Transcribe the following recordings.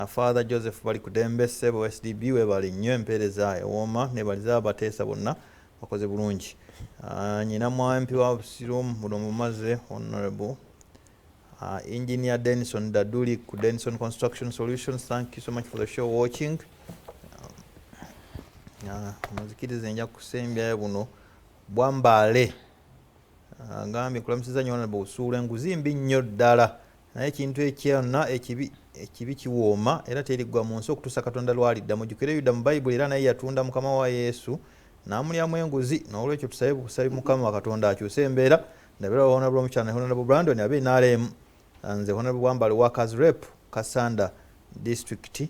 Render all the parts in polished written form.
Father Joseph bali kudembe ssebo SDB we bali nnyo empeereza ewooma ne baliza abateesa bonna bakoze bulungi. Nyina mwampi wa Busiro muno mumaze Honorable Engineer Denison Daduli ku Denison Construction Solutions. Thank you so much for the show watching. Muzikirize nja kusembya buno Bwambale ngambye kulamusiza nnyo Honorable Busuula enguzi mbi nnyo ddala naye ekintu ekyonna ekibi kiwooma era terigwa mu nsi okutuusa Katonda lwalidda. Mujjukire Yuda mu Bayibuli era naye yatunda Mukama wa Yesu n'amulyamu enguzi. N'olwekyo tusabe Mukama Katonda akyuse embeera. Ndabira Honorable Omukyala Honorable Brandon abe NRM nze Honorable Bwambale Workers Rep Kasanda District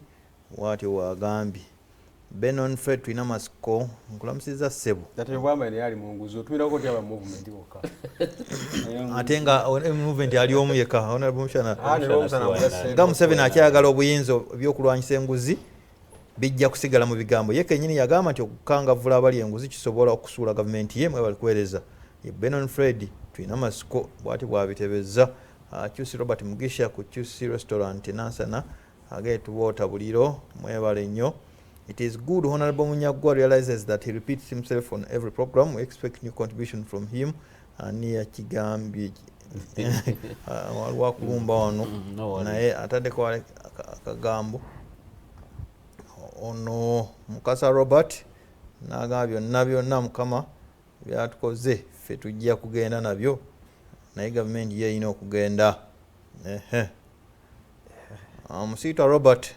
wati wagambye. Benon Fred tulina masiko nkulamusiza ssebo. Tate Bwambale yali mu nguzi otumira ko tyaba movement wokka. Ate nga movement ali omu yekka Honorable Omukyala nga Museveni akyagala obuyinza by'okulwanyisa enguzi bijja kusigala mu bigambo. Ye kennyini yagamba nti okukangavvula abali enguzi kisobola okusuula gavumenti ye mwe bali kuweereza. Benon Fred tulina masiko bwati bwabitebezza. QC Robert Mugisha ku QC Restaurant Nansana ageetuboota buliro mwebale nnyo. It is good Honorable Munyagwa realizes that he repeats himself on every program. We expect new contribution from him. Ania Kigambi waliwo kulumba wano naye ataddeko akagambo ono Mukasa Robert n'agamba byonna Mukama byatukoze ffe tujja kugenda nabyo naye gavumenti ye erina okugenda. Musita Robert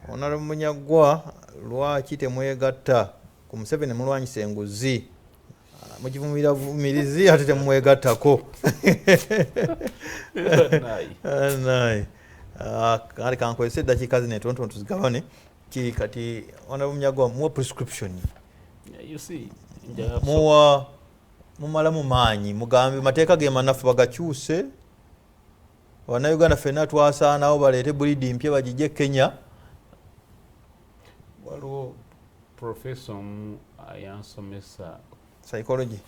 Honorable Munyagwa lwaki temwegatta ku Museveni mulwanyisa enguzi mukivumirizi ate temwegattako. Kale kankozesa eddakiika zino entonotono tuzigabane kati Honorable Munyagwa muwa prescription mumalamu maanyi mugambe mateeka ge manafu bagakyuse Bannayuganda ffenna twasaanawo baleete bulidi mpya bagijje Kenya. Waliwo professor ayansomesa psychology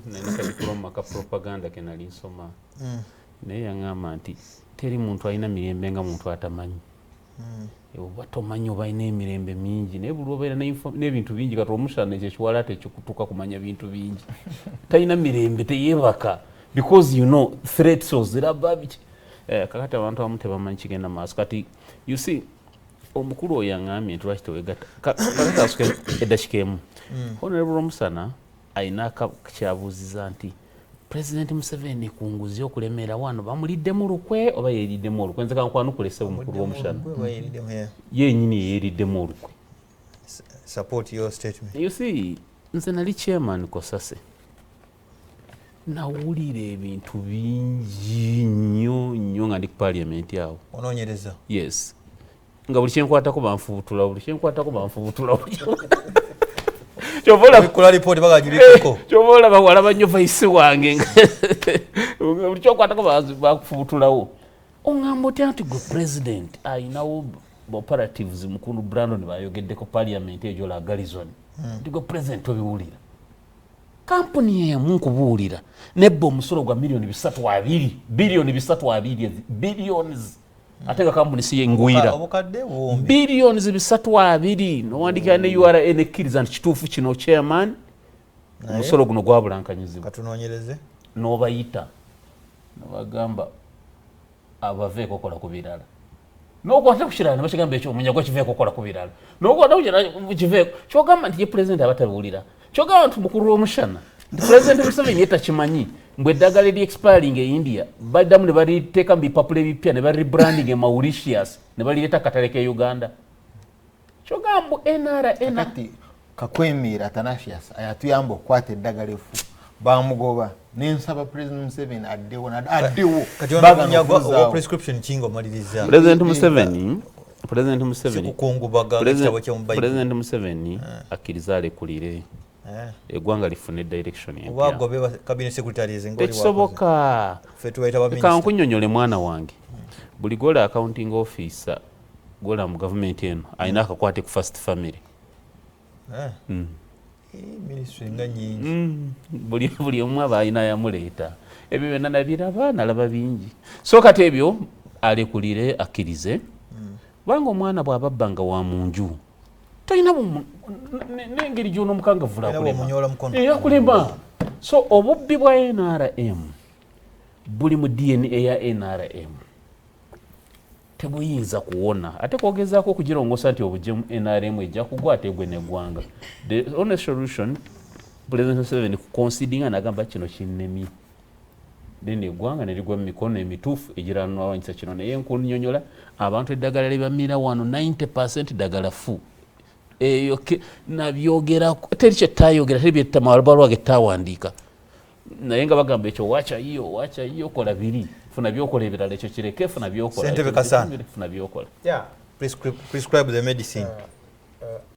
nina kadiploma ka propaganda ke nali nsoma naye yaŋŋamba nti teri muntu alina mirembe nga muntu atamanyi. Oba tomanyi oba alina emirembe mingi naye buli obeera n'ebintu bingi kati omushana ekyo ekiwalaata ekyokutuuka kumanya bintu bingi talina mirembe teyeebaka because you know threats oziraba biki kakati abantu abamu tebamanyi kigenda maaso kati you see omukulu oyo yaŋŋambye nti lwaki teweegatta kakasuka eddakiika emu Honorable Musana alina kyabuuziza nti President Museveni ku nguzi okulemera wano bamuliddemu lukwe oba yeeriddemu olukwe. Nze kankwanukule omukulu w'omushana yennyini yeeriddemu olukwe. Support your statement. You see nze nali chairman Kosase nawulira ebintu bingi nnyo nga ndi ku parliament awo onoonyereza. Yes nga buli kyenkwatako banfubutula kyobola bawalaba nnyo vaisi wange buli kyokwatako bakufubutulawo oŋŋamba otya nti gwe president ayinawo operatives mukulu Brandon bayogeddeko parliament egyo la Garrison nti gwe president obiwulira kampuni emu nkubuulira nebba omusolo gwa bilioni 320 billions ate nga kampuni si yengwira billions 320 nowandikira ne URA nekkiriza nti kituufu kino chairman omusolo guno gwabulankanyizibwa katunoonyereze n'obayita nobagamba abaveeko okola ku birala n'okwata ku kirala nebakigamba ekyo Munyagwa kiveeko okola ku birala n'okwata ku kirala kiveeko kyogamba nti ye president abatabuulira kyogamba nti mukulu w'omushana nti President Museveni yetakimanyi mbwe eddagala eri expiring e India baddamu ne baliteeka mu bipapula ebipya ne bali rebranding e Mauritius ne balireeta katale ke Uganda. Kyogamba NRM kakwemiira Athanasius ayatuyamba okukwata eddagala efu bamugoba nensaba President Museveni addewo kati Munyagwa prescription kingo maliriza President Museveni akkiriza alekulire eggwanga lifune direction empya cabinet secretaries tekisoboka kankunnyonnyole mwana wange buli gola accounting officer gola mu government eno alina akakwate ku first family ministry nga nyingi buli omu aba alina yamuleeta ebyo byonna nabiraba nalaba bingi so kati ebyo alekulire akkirize kubanga omwana bw'ababbanga wa mu nju talina n'engeri gy'onoomukangavula akulema. So obubbi bwa NRM buli mu DNA ya NRM tebuyinza kuwona ate kwogezaako okugirongosa nti obujemu NRM ejja kugwa ate gwe neggwanga. The only solution President Museveni kuconsidinga nagamba kino kinnemye then eggwanga ne ligwa mu mikono emituufu egiranwawanyisa kino naye nkunyonyola abantu eddagala libamira wano 90% ddagala fu eyo nabyogerako teri kyetayogera teri byetamabalwage tawandiika naye nga bagamba ekyo wacha iyo kola biri funa byokola ebirala ekyo kireke funa byokola Ssentebe Kasana funa byokola prescribe the medicine